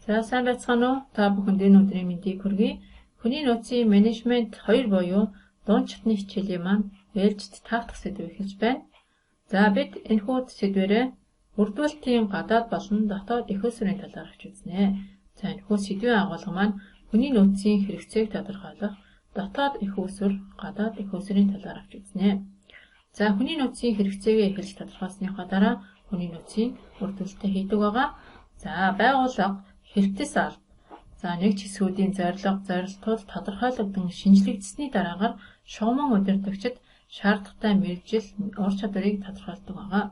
За сайн байцгаана уу? Та бүхэнд энэ өдрийн мэндийг хүргэе. Хүний нөөцийн менежмент 2 буюу дунд чатны хичээлийн маань ээлжид таах сэдв эхэлж байна. За бид энэхүү сэдвээрээ үрдүүлэлтийн гадаад болон дотоод эх үүсвэрийн талаар авч үзнэ. За энэхүү сэдвийн агуулга маань хүний нөөцийн хэрэгцээг тодорхойлох дотоод эх үүсвэр, гадаад эх үүсвэрийн талаар авч үзнэ. За хүний нөөцийн хэрэгцээгээ эхэлж тодорхойлсныхаа дараа хүний нөөцийн үрдүүлэлтээ хийдэг байгаа. За байгууллага хэрэгтэс алба. За нэгж хэсгүүдийн зорилтууд тодорхойлогдсон шинжлэгдсэний дараагаар шугаман удирдагчид шаардлагатай мэргэжил ур чадварыг тодорхойлдог байгаа.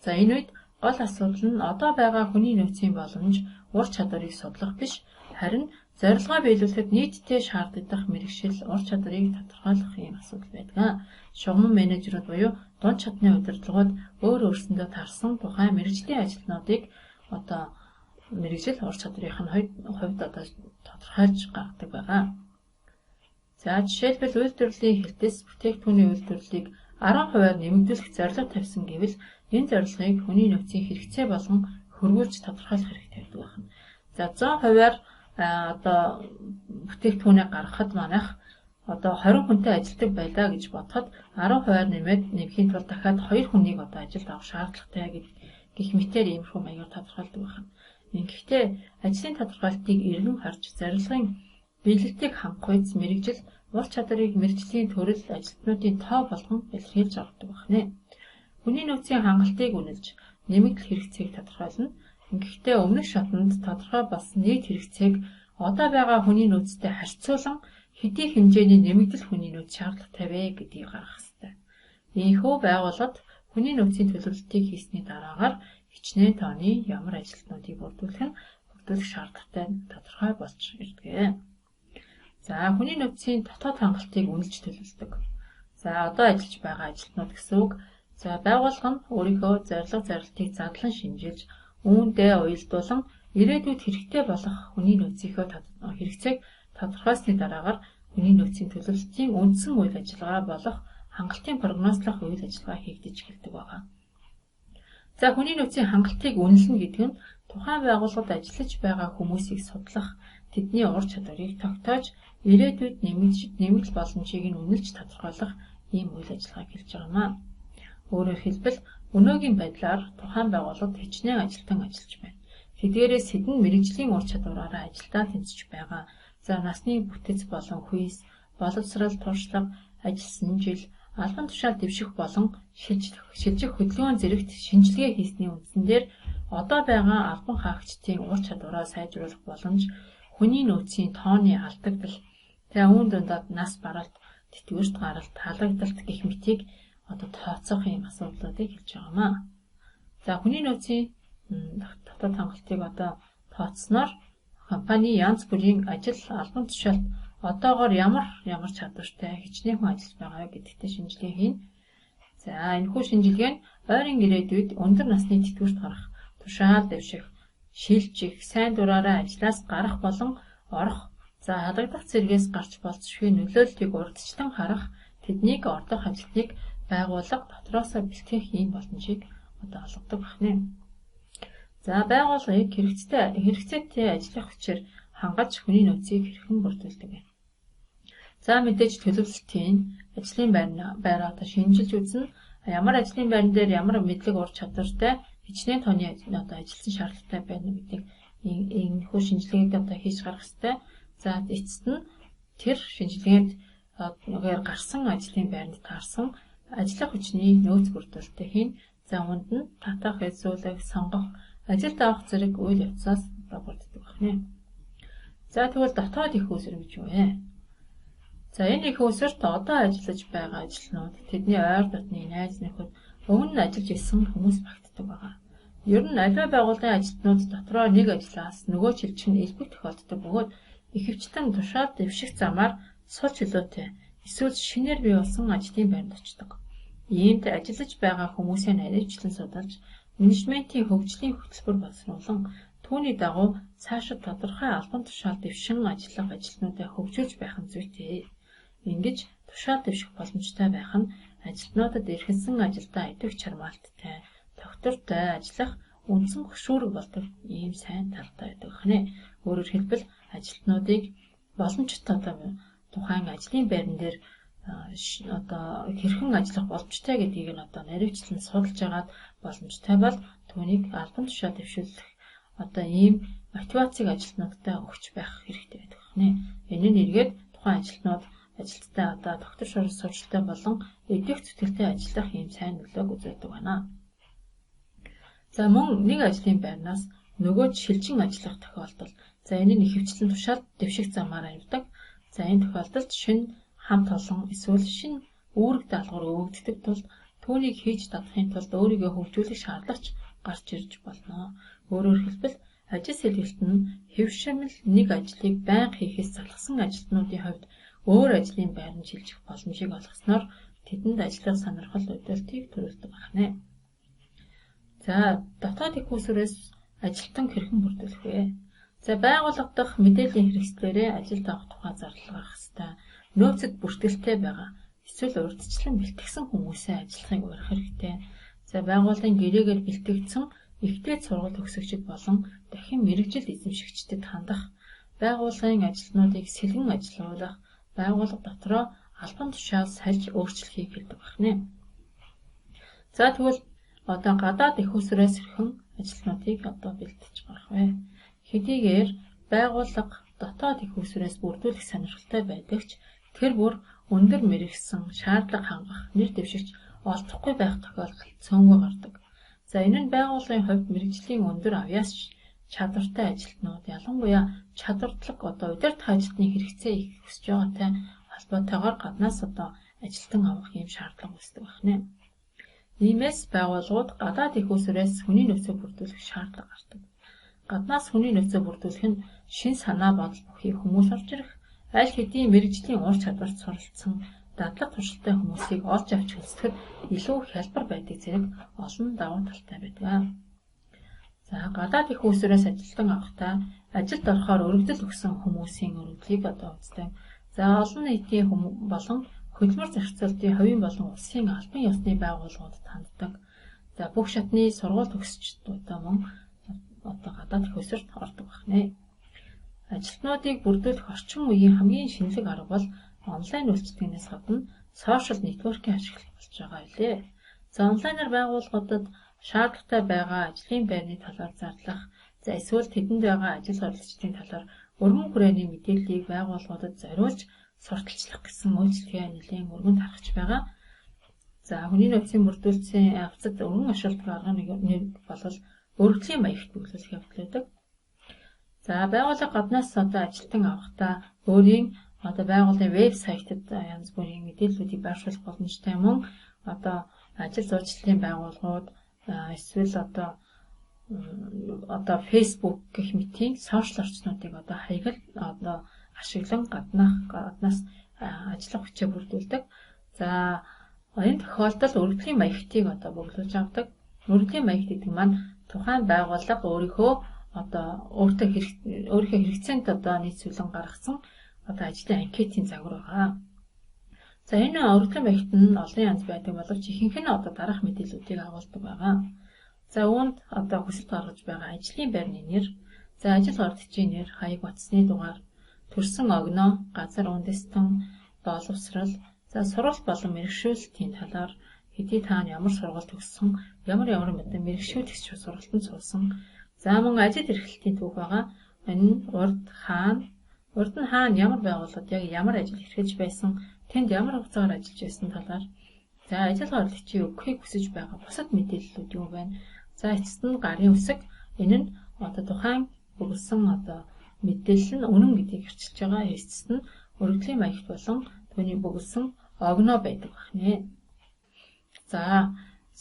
За энэ үед гол асуудал нь одоо байгаа хүний нөөцийн боломж ур чадварыг судлах биш, харин зорилгоо биелүүлэхэд нийтдээ шаардлагатай мэргэжил ур чадварыг тодорхойлох юм асуудал байдаг. Шугаман менежерүүд буюу дунд чадны удирдлагууд өөр өөрсөндөө тарсан тухайн мэргэжлийн ажилтнуудыг мэргэжил ур чадрын хувьд тодорхойлж гаргадаг байгаа. За жишээлбэл үйлдвэрлэлийн хэлтэс бүтээгдэхүүний үйлдвэрлэлийг 10% нэмэгдүүлэх зорилго тавьсан гэвэл энэ зорилгыг хүний нөөцийн хэрэгцээ болгон хөрвүүлж тодорхойлох хэрэгтэй байдаг байна. За 100%-аар бүтээгдэхүүнээ гаргахад манайх 20 хүнтэй ажилтдаг байлаа гэж бодоход 10%-аар нэмэхийн тулд дахиад 2 хүнийг ажилд авах шаардлагатай гэх мэтээр иймэрхүү маягаар тодорхойлдог байна. Гэхдээ ажлын тодорхойлтыг эргэн харж зорилгын биелэлтийг хангах үед мэргэжил ур чадварыг мэргэжлийн төрөл ажилтнуудын тоо болгон илэрхийлж авдаг байна. Хүний нөөцийн хангалтыг үнэлж нэмэгдэл хэрэгцээг тодорхойлно. Гэхдээ өмнөх шатанд тодорхой болсон нийт хэрэгцээг одоо байгаа хүний нөөцтэй харьцуулан хэдий хэмжээний нэмэгдэл хүний нөөц шаардлагатай вэ гэдгийг гаргах ёстой. Ийхүү байгууллагад хүний нөөцийн төлөвлөлтийг хийсний дараагаар хичнээн тооны ямар ажилтнуудыг бүрдүүлэх шаардлагатай тодорхой болж ирдэг. За хүний нөөцийн дотоод хангалтыг үнэлж төлөвлөдөг. За одоо ажиллаж байгаа ажилтнууд гэсэн үг. За байгууллага нь өөрийнхөө зорилтыг задлан шинжилж, үүндээ уялдуулан ирээдүйд хэрэгтэй болох хүний нөөцийнхөө хэрэгцээг тодорхойлсны дараагаар хүний нөөцийн төлөвлөлтийн үндсэн үйл ажиллагаа болох хангалтын прогнозлох үйл ажиллагаа хийгдэж эхэлдэг байна. За хүний нөөцийн хангалтыг үнэлнэ гэдэг нь тухайн байгууллагад ажиллаж байгаа хүмүүсийг судлах, тэдний ур чадварыг тогтоож, ирээдүйд нэмэгдэл боломжийг нь үнэлж тодорхойлох ийм үйл ажиллагааг хэлж байгаамаа. Өөрөөр хэлбэл өнөөгийн байдлаар тухайн байгууллагад хичнээн ажилтан ажиллаж байна. Тэдгээрээс хэдэн мэргэжлийн ур чадвараараа ажилдаа тэнцэж байгаа. За насны бүтэц болон хүйс, боловсрал, туршлага, ажилласан жил, албан тушаал дэвших болон шилжих хөдөлгөөн зэрэгт шинжилгээ хийсний үндсэн дээр одоо байгаа албан хаагчдын ур чадвараа сайжруулах боломж, хүний нөөцийн тооны алдагдал, үүн дундад нас баралт, тэтгэврт гаралт, халагдалт гэх мэтийг тооцоох юм асуудлуудыг хэлж байгаамаа. За хүний нөөцийн дотоод хангалтыг тооцсноор компани янз бүрийн ажил албан тушаалт одоогоор ямар чадвартай хичнээн хүн ажиллаж байгаа гэдэгтээ шинжилгээ хийн. За энэхүү шинжилгээ нь ойрын ирээдүйд өндөр насны тэтгэврт гарах, тушаал дэвших, шилжих, сайн дураараа ажлаас гарах болон орох, за халагдах зэрэгээс гарч болцохын нөлөөллийг урьдчилан харах, тэднийг ордох ажилтныг байгууллага дотроосоо бэлтгэх ийм боломжийг олгодог байна. За байгууллагыг хэрэгцээтэй ажлын хүчээр хангаж хүний нөөцийг хэрхэн бүрдүүлдэг вэ? За мэдээж төлөвлөлтийн ажлын байраа шинжилж үзнэ. Ямар ажлын байран дээр ямар мэдлэг ур чадвартай хичнээн тооны ажилтсан шаардлагатай байна гэдгийг энэхүү шинжилгээнд хийж гаргах ёстой. За эцэст нь тэр шинжилгээнд гарсан ажлын байранд таарсан ажлын хүчний нөөц бүрдүүлэлтээ хийн. За үүнд нь татах, эзүүлэх, сонгох, ажилд авах зэрэг үйл явцаас бүрддэг байна. За тэгвэл дотоод эх үүсвэр гэж юу вэ? За энэ эх үүсвэрт одоо ажиллаж байгаа ажилтнууд, тэдний ойр дотны найз нөхөд, өмнө нь ажиллаж исэн хүмүүс багтдаг байгаа. Ер нь аливаа байгууллагын ажилтнууд дотроо нэг ажлаас нөгөө чиглэж нь элбэг тохиолддог бөгөөд ихэвчлэн тушаал дэвших замаар сул чөлөөтэй эсвэл шинээр бий болсон ажлын байранд очдог. Иймд ажиллаж байгаа хүмүүсийн наривчлан судалж, менежментийн хөгжлийн хөтөлбөр боловсруулан түүний дагуу цаашид тодорхой албан тушаал дэвшин ажиллах ажилтнуудаа хөгжүүлж байх нь зүйтэй. Ингэж тушаал дэвших боломжтой байх нь ажилтнуудад эрхэлсэн ажилдаа идэвх чармаалттай, тогтвортой ажиллах үндсэн хөшүүрэг болдог ийм сайн талтай байдаг хнэ. Өөрөөр хэлбэл ажилтнуудыг боломжтой тухайн ажлын байран дээр хэрхэн ажиллах боломжтой гэдгийг нь наривчлан судалж агаад боломжтой бол түүнийг албан тушаал дэвшүүлэх ийм мотивацийг ажилтнуудтай өгч байх хэрэгтэй байдаг хнэ. Энэ нь эргээд тухайн ажилтнууд ажилттай доктор сурвалжтай болон эдгэх зүтгэлтэй ажиллах ийм сайн нөлөөг үзүүлдэг байна. За мөн нэг ажлын байрнаас нөгөөд шилжин ажиллах тохиолдол. За энэ нь ихэвчлэн тушаал дэвших замаар явдаг. За энэ тохиолдолд шинэ хамт олон эсвэл шинэ үүрэг даалгавар өгөгддөг тул түүнийг хийж чадахын тулд өөрийгөө хөгжүүлэх шаардлагач гарч ирж болно. Өөрөөр хэлбэл ажил сэлгэлт нь хэвшимэл нэг ажлыг байнга хийхээс залхсан ажилтнуудын хувьд өөр ажлын байранд шилжих боломжийг олгосноор тэдэнд ажиллах сонирхол өдөлтийг төрүүлдэг байна. За дотоод их усрээс ажилтан хэрхэн бүрдүүлэх вэ? За байгууллага дахь мэдээллийн хэрэгслээрээ ажилд авах тухай зардал гаргах ёстой. Нөөцөд бүртгэлтэй байгаа эсвэл урьдчилан бэлтгэсэн хүмүүсээ ажиллахыг уриах хэрэгтэй. За байгууллагын гэрээгээр бэлтгэгдсэн ихтэй сургалт төгсөгчд болон дахин мэргэжил эзэмшигчдэд хандах, байгууллагын ажилтнуудыг сэлгэн ажилуулах, байгууллага дотроо албан тушаал сальж өөрчлөхийг хэлдэг байна. За тэгвэл гадаад их усрээс хэрхэн ажилтнуудыг бэлтэж гарах вэ? Хэдийгээр байгууллага дотоод их усрээс бүрдүүлэх сонирхолтой байдаг ч тэр бүр өндөр мэргэсэн шаардлага хангах нэр дэвшигч олдохгүй байх тохиолдол цөөнгүй гардаг. За энэ нь байгууллагын хувьд мэргэжлийн өндөр авьяас чадвартай ажилтнууд ялангуяа чадвартлаг удирдах ажилтны хэрэгцээ их өсөж байгаатай холбоотойгоор гаднаас ажилтан авах юм шаардлага үүсдэг байна. Иймээс байгууллагууд гадаад их усрээс хүний нөөцөө бүрдүүлэх шаардлага гардаг. Гаднаас хүний нөөцөө бүрдүүлэх нь шин санаа бодол бүхий хүмүүс орж ирэх, аль хэдийн мэргэжлийн ур чадварт суралцсан дадлаг туршилттай хүмүүсийг олж авч үзэхэд илүү хялбар байдаг зэрэг олон давуу талтай байдаг. За гадаад их усрээс ажилтан авахдаа ажилд орохоор өргөдөл өгсөн хүмүүсийн өргөдлийг үздэг. За олон нийтийн болон хөдөлмөр зарцуулалтын хувийн болон улсын албан ёсны байгууллагуудад ханддаг. За бүх шатны сургууль төгсөгчдүүд мөн гадаад их усрт ордог байна. Ажилтнуудыг бүрдүүлэх орчин үеийн хамгийн шинэлэг арга бол онлайн үйлчилгээнээс гадна сошиал нэтворкийн ашиглах болж байгаа билээ. За онлайнаар байгууллагуудад шаардлагатай байгаа ажлын байрны талаар зарлах, за эсвэл тэдэнд байгаа ажил сурвалжчдын талаар өргөн хүрээний мэдээллийг байгууллагуудад зориулж сурталчлах гэсэн үйлчилгээ нэлээд өргөн тархаж байгаа. За хүний нөөцийн бүрдүүлсэн явцад өргөн ашиглах арга нэг бол өргөдлийн маягт бүглүүлэх явдал байдаг. За байгууллага гаднаас ажилтан авахдаа өөрийн байгууллагын вебсайтад янз бүрийн мэдээллүүдийг байршуулах боломжтой мөн ажил зуучлалын байгууллагууд эсвэл Facebook гэх мэтийн сошиал орчнуудыг хаягл ашиглан гаднаас ажиллах хүчээ бүрдүүлдэг. За энэ тохиолдолд өргөдлийн маягтыг бүглүүлж авдаг. Өргөдлийн маягт гэдэг маань тухайн байгууллага өөрийнхөө хэрэгцээнд нийцүүлэн гаргасан ажлын анкетын загвар байгаа. За энэ өргөдлийн маягт нь олон янз байдаг боловч ихэнх нь дараах мэдээллүүдийг агуулдаг байгаа. За үүнд хүсэлт гаргаж байгаа ажлын байрны нэр, за ажил ордогчийн нэр, хаяг утасны дугаар, төрсэн огноо, газар үндэстэн, боловсрал, за сургалт болон мэргэшүүлэлтийн талаар хэдий та ямар сургалт төгссөн, ямар мэдээ мэргэшүүлэгч сургалтанд суусан, за мөн ажил эрхлэлтийн түүх байгаа. Энэ нь урд нь хаана ямар байгууллагад яг ямар ажил эрхэлж байсан, тэнд ямар хугацаагаар ажиллаж байсан талаар, за ажил ордогчийн өгөхийг хүсэж байгаа бусад мэдээллүүд юу байна? За эцэст нь гарын үсэг, энэ нь тухайн өгсөн мэдээлэл нь үнэн гэдгийг хэрчилж байгаа. Эцэст нь өргөдлийн маягт болон түүний өгсөн огноо байдаг байна. За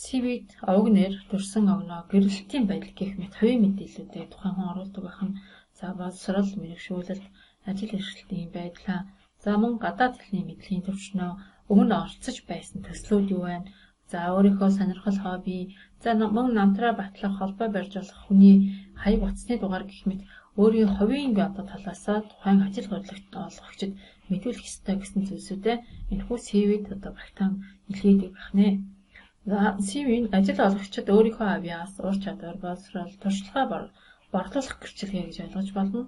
CV-д овог нэр, төрсэн огноо, гэрэлтийн байдал гэх мэт хувийн мэдээллүүдээ тухайн хүн оруулдаг байна. За боловсрол, мэргэшүүлэлт, ажил эрхлэлтийн байдлаа, за мөн гадаад хэлний мэдлэгийн төвчнөө, өмнө орцож байсан төслүүд юу байна? За өөрийнхөө сонирхол, хобби, за мөн намтраа батлах, холбоо барьж болох хүний хаяг утасны дугаар гэх мэт өөрийн хувийн талаасаа тухайн ажил олгогчид мэдүүлэх ёстой гэсэн зүйлсүүдээ энэхүү CV-д багтаан илгээдэг байна. За CV-ийн ажил олгогчид өөрийнхөө авьяас, ур чадвар, боловсрол, туршлагаа борлуулах гэрчлэгээ гэж ойлгож болно.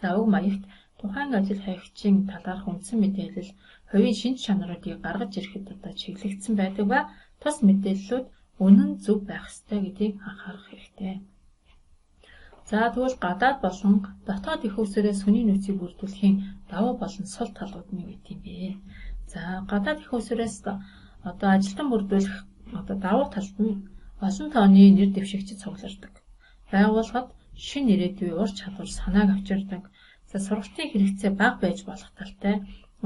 За уг маягт тухайн ажил хайгчийн талаарх үндсэн мэдээлэл, хувийн шинж чанаруудыг гаргаж ирэхэд чиглэгдсэн байдаг ба тус мэдээллүүд үнэн зөв байх ёстой гэдгийг анхаарах хэрэгтэй. За тэгвэл гадаад болон дотоод их усрээс хүний нөөцийг бүрдүүлэхийн давуу болон сул талууд нь юу гэдэм бэ? За гадаад их усрээс ажилтан бүрдүүлэх давуу талд нь олон тооны нэр дэвшигчид цуглардаг. Байгууллагад шинэ ирээдүйн ур чадвар санааг авчирдаг. За сургалтын хэрэгцээ бага байж болох талтай.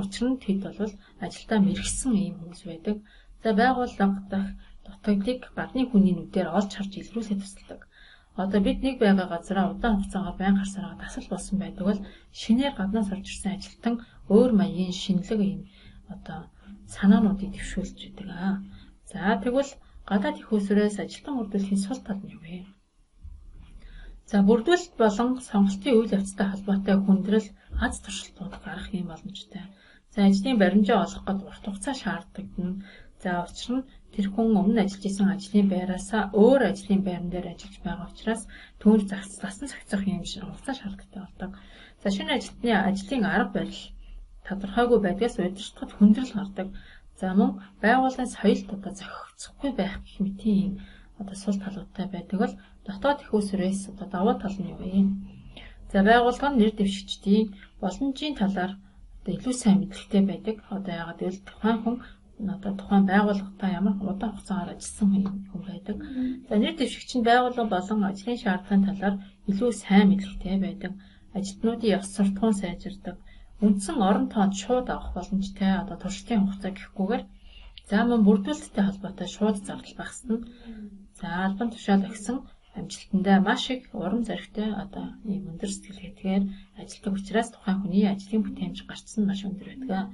Учир нь тэд бол ажилдаа мэргэсэн ийм хүмүүс байдаг. За байгууллага дах дутагдыг гадны хүний нүдээр олж харж илрүүлэхэд тусалдаг. Бид нэг байгаа газараа удаан хугацаагаар байнга харсараа дасал болсон байдаг бол шинээр гаднаас орж ирсэн ажилтан өөр маягийн шинэлэг ийм санаануудыг дэвшүүлж байдаг. За тэгвэл гадаад их усрээс ажилтан бүрдүүлэхийн сул тал нь юу вэ? За бүрдүүлэлт болон сонголтын үйл явцтай холбоотой хүндрэл, аз туршилтууд гарах юм боломжтой. За ажлын баримжаа олох гээд урт хугацаа шаарддаг. За учир нь тэр хүн өмнө ажиллаж исэн ажлын байраасаа өөр ажлын байран дээр ажиллаж байгаа учраас түүнд засан зохицох юм шиг хугацаа шаардлагатай болдог. За шинэ ажилтны ажлын арга барил тодорхойгүй байдгаас удирдлагад хүндрэл гардаг. За мөн байгууллагын соёлд зохицохгүй байх гэх мэт ийм сул талуудтай байдаг бол дотоод их усрээс давуу тал нь юу вэ? За байгууллага нь нэр дэвшигчдийн боломжийн талаар илүү сайн мэдлэгтэй байдаг. Яагаад гэвэл тухайн хүн тухайн байгууллагатай ямар удаан хугацаагаар ажилласан хүн байдаг. За нэр дэвшигч нь байгууллага болон ажлын шаардлагын талаар илүү сайн мэдлэгтэй байдаг. Ажилтнуудын ёс суртахуун сайжирдаг. Үндсэн орон тоонд шууд авах боломжтой туршлагын хугацаа гэхгүйгээр за мөн бүрдүүлэлттэй холбоотой шууд зардал багасна. За албан тушаал өгсөн амжилтандаа маш их урам зоригтой ийм өндөр сэтгэлгээтэйгээр ажилладаг учраас тухайн хүний ажлын бүтээмж гарцсан маш өндөр байдаг.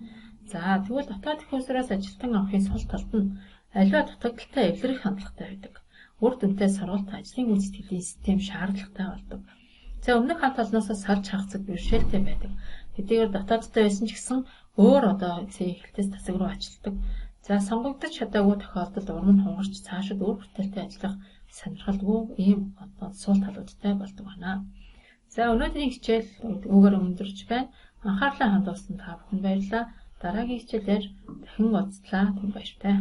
За тэгвэл дотоод их усраас ажилтан авахын сул талд нь аливаа дутагдaltaй эвлэрэх хандлагатай байдаг. Үр дүнтэй сургалт ажлын гүйцэтгэлийн систем шаардлагатай болдог. За өмнөх хамт олноос салж хагацдаг бэрхшээлтэй байдаг. Хэдийгээр дотоодтой байсан ч гэсэн өөр эхлэлтээс тасаг руу ачилдаг. За сонгогдож чадаагүй тохиолдолд урам нь хунгарч цаашид үр бүтээлтэй ажиллах сонирхолгүй ийм сул талуудтай болдог байна. За өнөөдрийн хичээл үүгээр өндөрлөж байна. Анхаарлаа хандуулсан та бүхэнд баярлалаа. Дараагийн хичээлээр дахин уулзлаа. Түр баяртай.